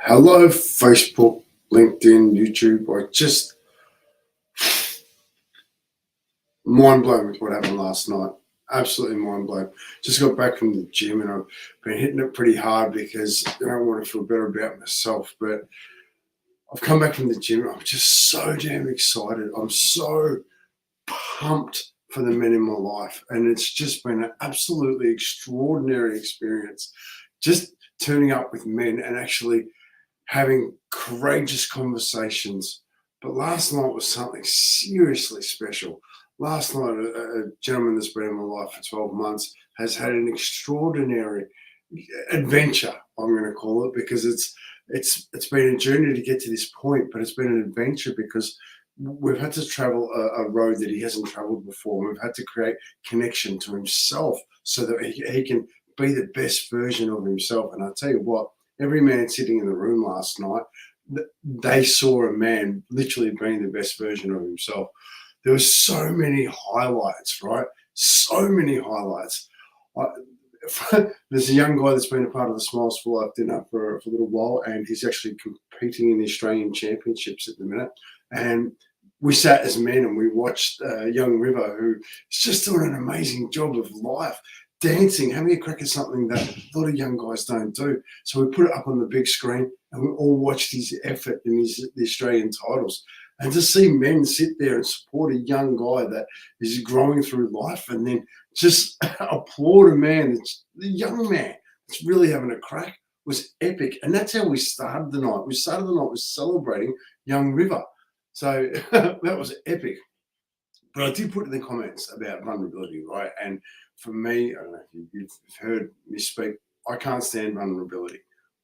Hello, Facebook, LinkedIn, YouTube. I just mind blown with what happened last night. Absolutely mind blown. Just got back from the gym and I've been hitting it pretty hard because I don't want to feel better about myself. But I've come back from the gym. I'm just so damn excited. I'm so pumped for the men in my life. And it's just been an absolutely extraordinary experience. Just turning up with men and actually having courageous conversations. But last night was something seriously special. Last night, a gentleman that's been in my life for 12 months has had an extraordinary adventure, I'm going to call it, because it's been a journey to get to this point, but it's been an adventure because we've had to travel a road that he hasn't traveled before. We've had to create connection to himself so that he can be the best version of himself. And I tell you what, every man sitting in the room last night, they saw a man literally being the best version of himself. There were so many highlights, right? So many highlights. There's a young guy that's been a part of the Smiles for Life dinner for a little while, and he's actually competing in the Australian Championships at the minute. And we sat as men and we watched young River, who is just doing an amazing job of life, dancing, having a crack at something that a lot of young guys don't do. So we put it up on the big screen and we all watched his effort in the Australian titles. And to see men sit there and support a young guy that is growing through life and then just applaud a man, the young man that's really having a crack, was epic. And that's how we started the night. We started the night with celebrating young River. So that was epic. But I did put in the comments about vulnerability, right? And for me, I don't know if you've heard me speak, I can't stand vulnerability.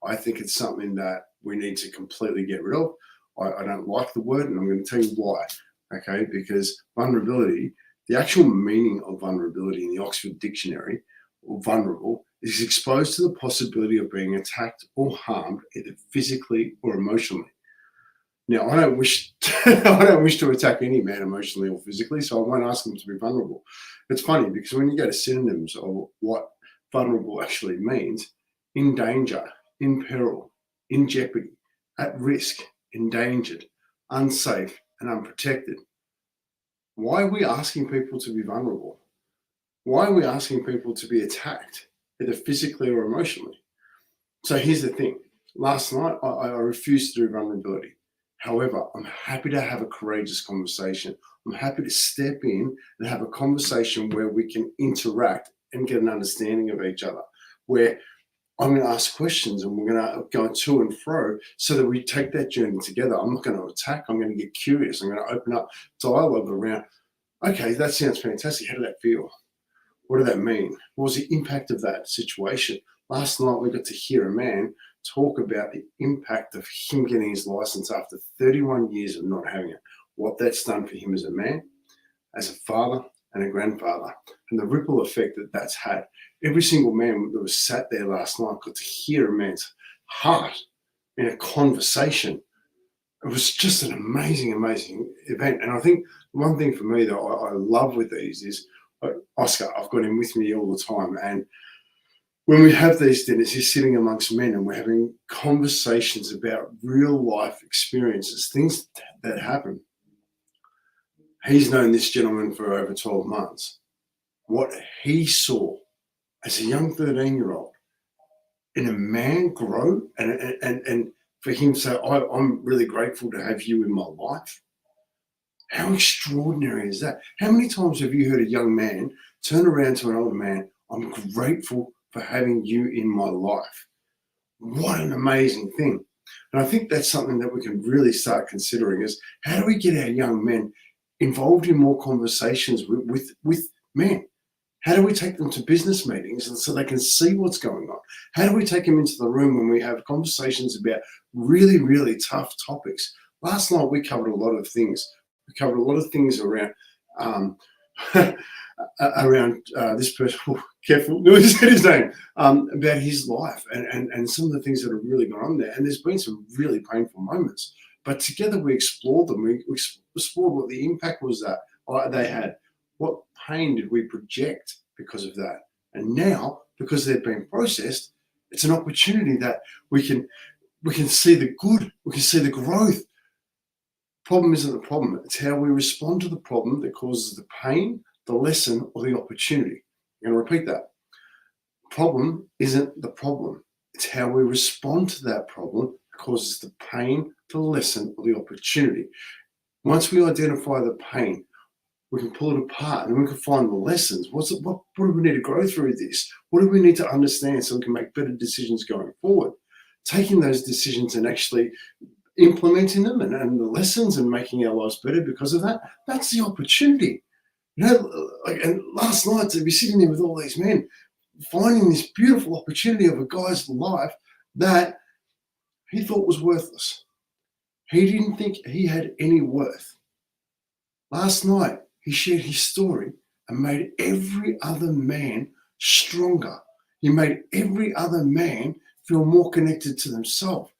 I think it's something that we need to completely get rid of. I don't like the word, and I'm going to tell you why. Okay, because vulnerability, the actual meaning of vulnerability in the Oxford Dictionary, or vulnerable, is exposed to the possibility of being attacked or harmed either physically or emotionally. Now, I don't wish to attack any man emotionally or physically, so I won't ask them to be vulnerable. It's funny because when you go to synonyms of what vulnerable actually means, in danger, in peril, in jeopardy, at risk, endangered, unsafe, and unprotected. Why are we asking people to be vulnerable? Why are we asking people to be attacked, either physically or emotionally? So here's the thing. Last night, I refused to do vulnerability. However, I'm happy to have a courageous conversation. I'm happy to step in and have a conversation where we can interact and get an understanding of each other, where I'm going to ask questions and we're going to go to and fro so that we take that journey together. I'm not going to attack. I'm going to get curious. I'm going to open up dialogue around, okay, that sounds fantastic. How did that feel? What did that mean? What was the impact of that situation? Last night, we got to hear a man talk about the impact of him getting his license after 31 years of not having it, what that's done for him as a man, as a father, and a grandfather, and the ripple effect that that's had. Every single man that was sat there last night got to hear a man's heart in a conversation. It was just an amazing, amazing event. And I think one thing for me that I love with these is Oscar. I've got him with me all the time. And when we have these dinners, he's sitting amongst men and we're having conversations about real life experiences, things that happen. He's known this gentleman for over 12 months. What he saw as a young 13-year-old in a man grow and for him to say, I'm really grateful to have you in my life. How extraordinary is that? How many times have you heard a young man turn around to an older man, I'm grateful for having you in my life? What an amazing thing. And I think that's something that we can really start considering is how do we get our young men involved in more conversations with men? How do we take them to business meetings and so they can see what's going on? How do we take them into the room when we have conversations about really, really tough topics? Last night, we covered a lot of things. We covered a lot of things around this person, careful, no, he said his name, about his life and some of the things that have really gone on there. And there's been some really painful moments. But together we explored them. We explored what the impact was that they had. What pain did we project because of that? And now, because they've been processed, it's an opportunity that we can we can see the good, we can see the growth. Problem isn't the problem. It's how we respond to the problem that causes the pain, the lesson, or the opportunity. I'm going to repeat that. Problem isn't the problem. It's how we respond to that problem that causes the pain, the lesson, or the opportunity. Once we identify the pain, we can pull it apart and we can find the lessons. What do we need to grow through this? What do we need to understand so we can make better decisions going forward? Taking those decisions and actually implementing them and the lessons and making our lives better because of that, that's the opportunity. And last night to be sitting there with all these men, finding this beautiful opportunity of a guy's life that he thought was worthless. He didn't think he had any worth. Last night, he shared his story and made every other man stronger. He made every other man feel more connected to themselves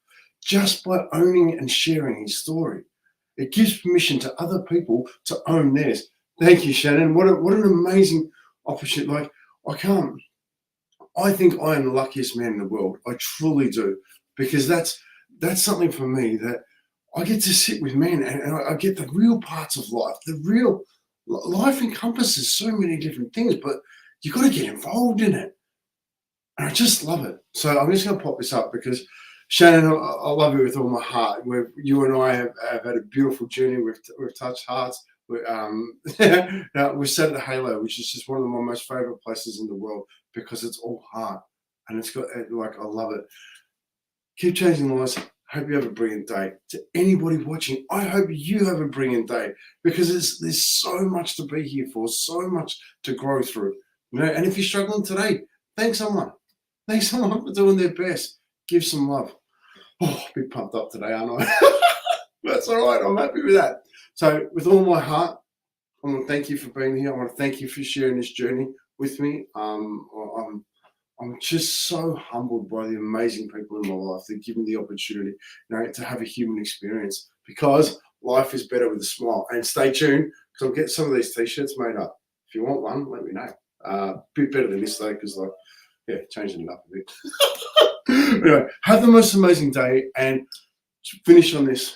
just by owning and sharing his story. It gives permission to other people to own theirs. Thank you, Shannon. What an amazing opportunity. I think I am the luckiest man in the world. I truly do, because that's something for me that I get to sit with men and I get the real parts of life. The real life encompasses so many different things, but you've got to get involved in it. And I just love it. So I'm just going to pop this up because Shannon, I love you with all my heart. You and I have had a beautiful journey. We've touched hearts. We've sat at Halo, which is just one of my most favorite places in the world because it's all heart and it's got I love it. Keep changing lives. Hope you have a brilliant day. To anybody watching, I hope you have a brilliant day because there's so much to be here for, so much to grow through. And if you're struggling today, thank someone. Thank someone for doing their best. Give some love. Oh, a bit pumped up today, aren't I? That's all right. I'm happy with that. So with all my heart, I want to thank you for being here. I want to thank you for sharing this journey with me. I'm just so humbled by the amazing people in my life that give me the opportunity, to have a human experience because life is better with a smile. And stay tuned because I'll get some of these t-shirts made up. If you want one, let me know. A bit better than this though, because changing it up a bit. Anyway, have the most amazing day and finish on this.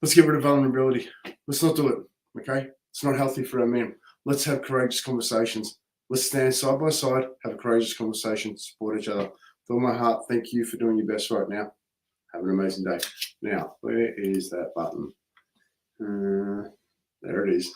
Let's get rid of vulnerability. Let's not do it, okay? It's not healthy for our men. Let's have courageous conversations. Let's stand side by side, have a courageous conversation, support each other. With all my heart, thank you for doing your best right now. Have an amazing day. Now, where is that button? There it is.